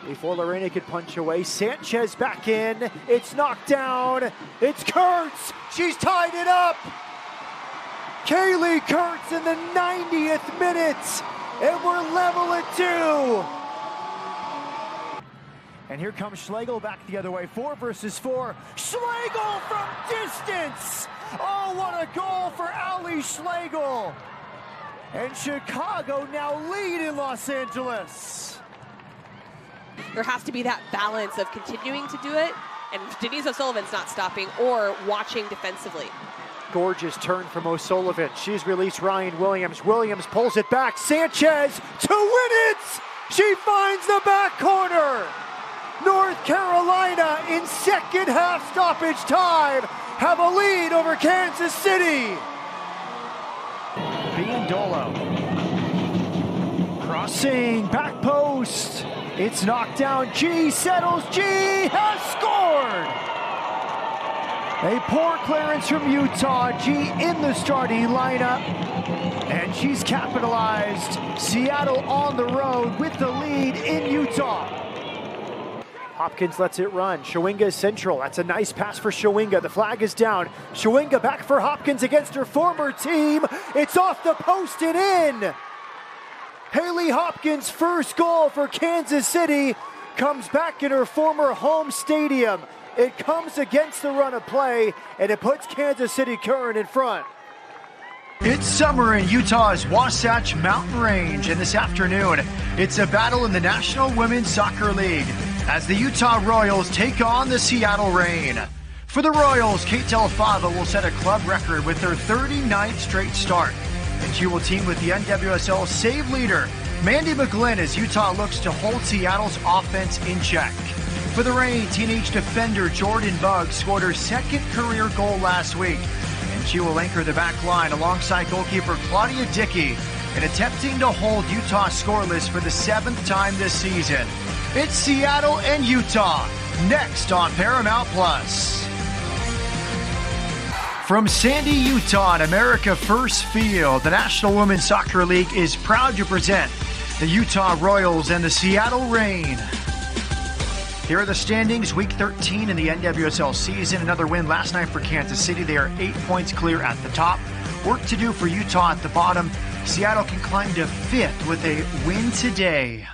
Before Lorena could punch away, Sanchez back in. It's knocked down. It's Kurtz. She's tied it up. Kaylee Kurtz in the 90th minute. And we're level at 2. And here comes Schlegel back the other way. 4 versus 4. Schlegel from distance. Oh, what a goal for Ali Schlegel. And Chicago now lead in Los Angeles. There has to be that balance of continuing to do it, and Denise O'Sullivan's not stopping, or watching defensively. Gorgeous turn from O'Sullivan. She's released Ryan Williams. Williams pulls it back. Sanchez to win it! She finds the back corner! North Carolina in second half stoppage time have a lead over Kansas City. Biandolo. Crossing, back post. It's knocked down. G settles. G has scored. A poor clearance from Utah. G in the starting lineup. And she's capitalized. Seattle on the road with the lead in Utah. Hopkins lets it run. Shawinga is central. That's a nice pass for Shawinga. The flag is down. Shawinga back for Hopkins against her former team. It's off the post and in. Haley Hopkins' first goal for Kansas City comes back in her former home stadium. It comes against the run of play, and it puts Kansas City Current in front. It's summer in Utah's Wasatch Mountain Range, and this afternoon, it's a battle in the National Women's Soccer League as the Utah Royals take on the Seattle Reign. For the Royals, Kate Delfava will set a club record with her 39th straight start, and she will team with the NWSL save leader Mandy McGlynn as Utah looks to hold Seattle's offense in check. For the Reign, teenage defender Jordan Buggs scored her second career goal last week, and she will anchor the back line alongside goalkeeper Claudia Dickey in attempting to hold Utah scoreless for the 7th time this season. It's Seattle and Utah, next on Paramount Plus. From Sandy, Utah, and America First Field, the National Women's Soccer League is proud to present the Utah Royals and the Seattle Reign. Here are the standings, week 13 in the NWSL season. Another win last night for Kansas City. They are 8 points clear at the top. Work to do for Utah at the bottom. Seattle can climb to 5th with a win today.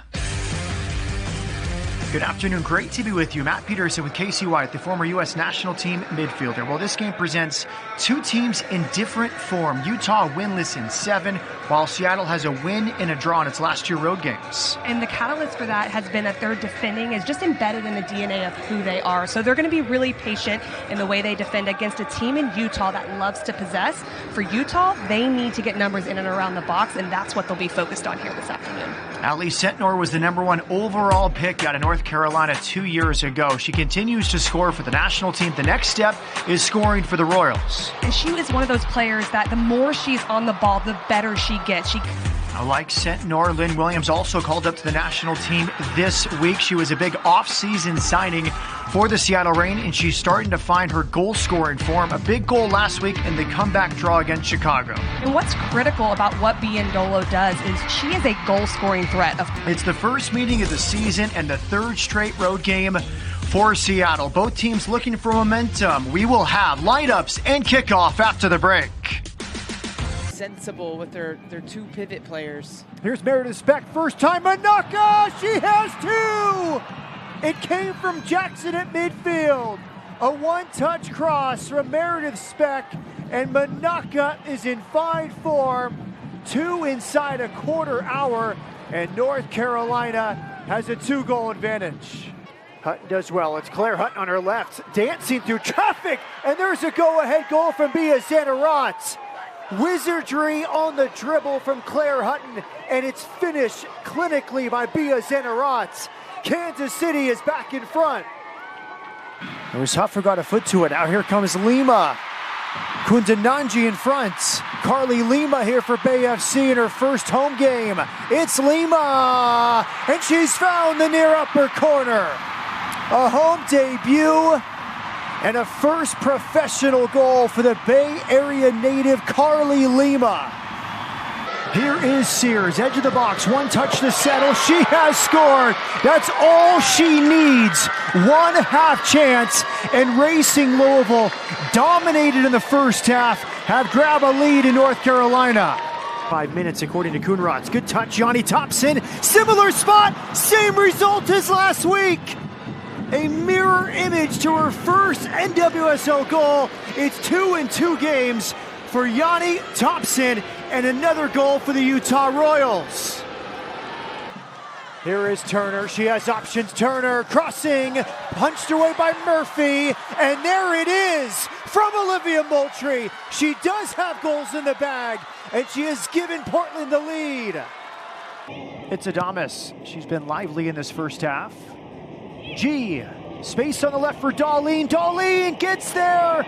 Good afternoon. Great to be with you. Matt Pedersen with Casey White, the former U.S. national team midfielder. Well, this game presents two teams in different form. Utah winless in 7, while Seattle has a win and a draw in its last 2 road games. And the catalyst for that has been that their defending is just embedded in the DNA of who they are. So they're going to be really patient in the way they defend against a team in Utah that loves to possess. For Utah, they need to get numbers in and around the box, and that's what they'll be focused on here this afternoon. Ali Sentnor was the #1 overall pick out of North Carolina 2 years ago. She continues to score for the national team. The next step is scoring for the Royals. And she is one of those players that the more she's on the ball, the better she gets. Like Sentnor, Lynn Williams also called up to the national team this week. She was a big off-season signing for the Seattle Reign, and she's starting to find her goal-scoring form. A big goal last week in the comeback draw against Chicago. And what's critical about what Biandolo does is she is a goal-scoring threat. It's the first meeting of the season and the 3rd straight road game for Seattle. Both teams looking for momentum. We will have lineups and kickoff after the break. Sensible with their 2 pivot players. Here's Meredith Speck, first time Manaka, she has 2! It came from Jackson at midfield. A one-touch cross from Meredith Speck, and Manaka is in fine form. 2 inside a quarter hour, and North Carolina has a 2-goal advantage. Hutton does well. It's Claire Hutton on her left, dancing through traffic, and there's a go-ahead goal from Bia Zanarat. Wizardry on the dribble from Claire Hutton, and it's finished clinically by Bia Zanarat. Kansas City is back in front. It was Huffer got a foot to it. Now here comes Lima. Kundananji in front. Carly Lima here for Bay FC in her first home game. It's Lima, and she's found the near upper corner. A home debut and a first professional goal for the Bay Area native Carly Lima. Here is Sears, edge of the box, one touch to settle. She has scored. That's all she needs. One half chance, and Racing Louisville, dominated in the first half, have grabbed a lead in North Carolina. 5 minutes according to Coonrods. Good touch, Yanni Thompson. Similar spot, same result as last week. A mirror image to her first NWSL goal. It's 2 in 2 games for Yanni Thompson, and another goal for the Utah Royals. Here is Turner. She has options. Turner crossing, punched away by Murphy, and there it is from Olivia Moultrie. She does have goals in the bag, and she has given Portland the lead. It's Adames. She's been lively in this first half. G, space on the left for Darlene. Darlene gets there,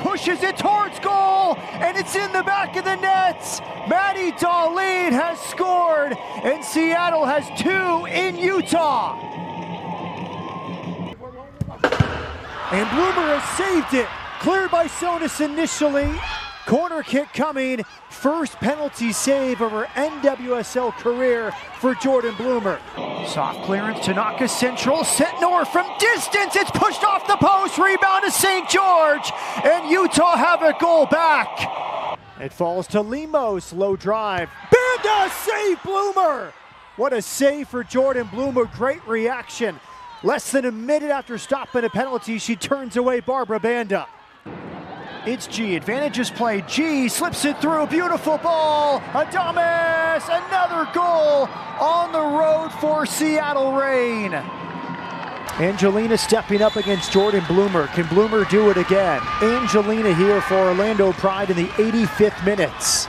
pushes it towards goal, and it's in the back of the nets. Maddie Darlene has scored, and Seattle has 2 in Utah. And Bloomer has saved it. Cleared by Sonis initially. Corner kick coming. First penalty save of her NWSL career for Jordan Bloomer. Soft clearance, Tanaka central, sent north from distance. It's pushed off the post, rebound to St. George, and Utah have a goal back. It falls to Lemos, low drive. Banda save Bloomer. What a save for Jordan Bloomer, great reaction. Less than a minute after stopping a penalty, she turns away Barbara Banda. It's G, advantages play. G slips it through, beautiful ball. Adames, another goal on the road for Seattle Reign. Angelina stepping up against Jordan Bloomer. Can Bloomer do it again? Angelina here for Orlando Pride in the 85th minutes.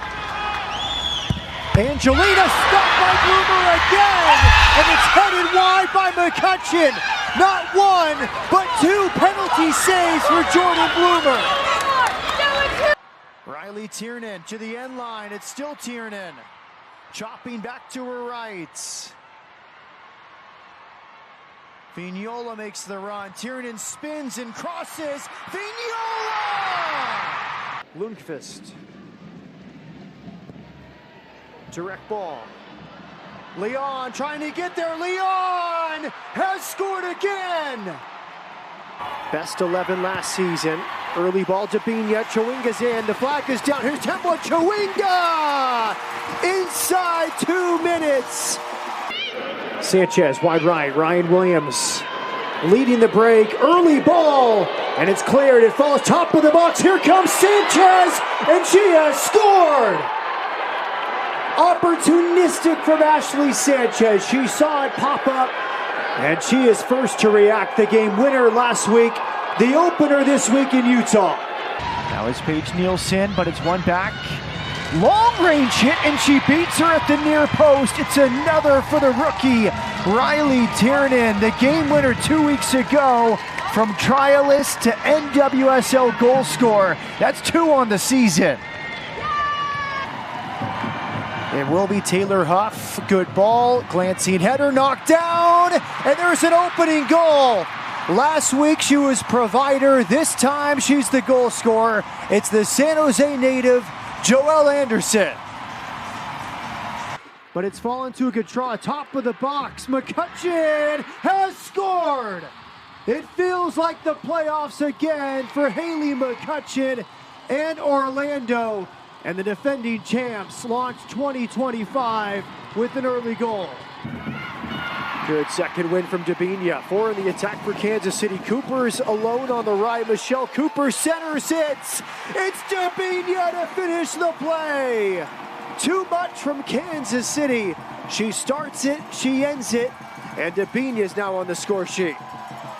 Angelina stopped by Bloomer again, and it's headed wide by McCutcheon. Not one, but 2 penalty saves for Jordan Bloomer. Riley Tiernan to the end line. It's still Tiernan. Chopping back to her right. Vignola makes the run. Tiernan spins and crosses. Vignola! Lundqvist. Direct ball. Leon trying to get there. Leon has scored again. Best 11 last season. Early ball to Binya. Chawinga's in. The flag is down. Here's Temple Chawinga! Inside 2 minutes. Sanchez wide right. Ryan Williams leading the break. Early ball. And it's cleared. It falls top of the box. Here comes Sanchez. And she has scored. Opportunistic from Ashley Sanchez. She saw it pop up, and she is first to react. The game winner last week, the opener this week in Utah. Now it's Paige Nielsen, but it's one back. Long range hit, and she beats her at the near post. It's another for the rookie, Riley Tiernan. The game winner 2 weeks ago, from trialist to NWSL goal scorer. That's 2 on the season. It will be Taylor Huff. Good ball. Glancing header, knocked down. And there's an opening goal. Last week she was provider. This time she's the goal scorer. It's the San Jose native, Joelle Anderson. But it's fallen to a good draw. Top of the box. McCutcheon has scored. It feels like the playoffs again for Haley McCutcheon and Orlando. And the defending champs launch 2025 with an early goal. Good second win from Dabinia. 4 in the attack for Kansas City. Cooper's alone on the right. Michelle Cooper centers it. It's Dabinia to finish the play. Too much from Kansas City. She starts it, she ends it, and Dabinia is now on the score sheet.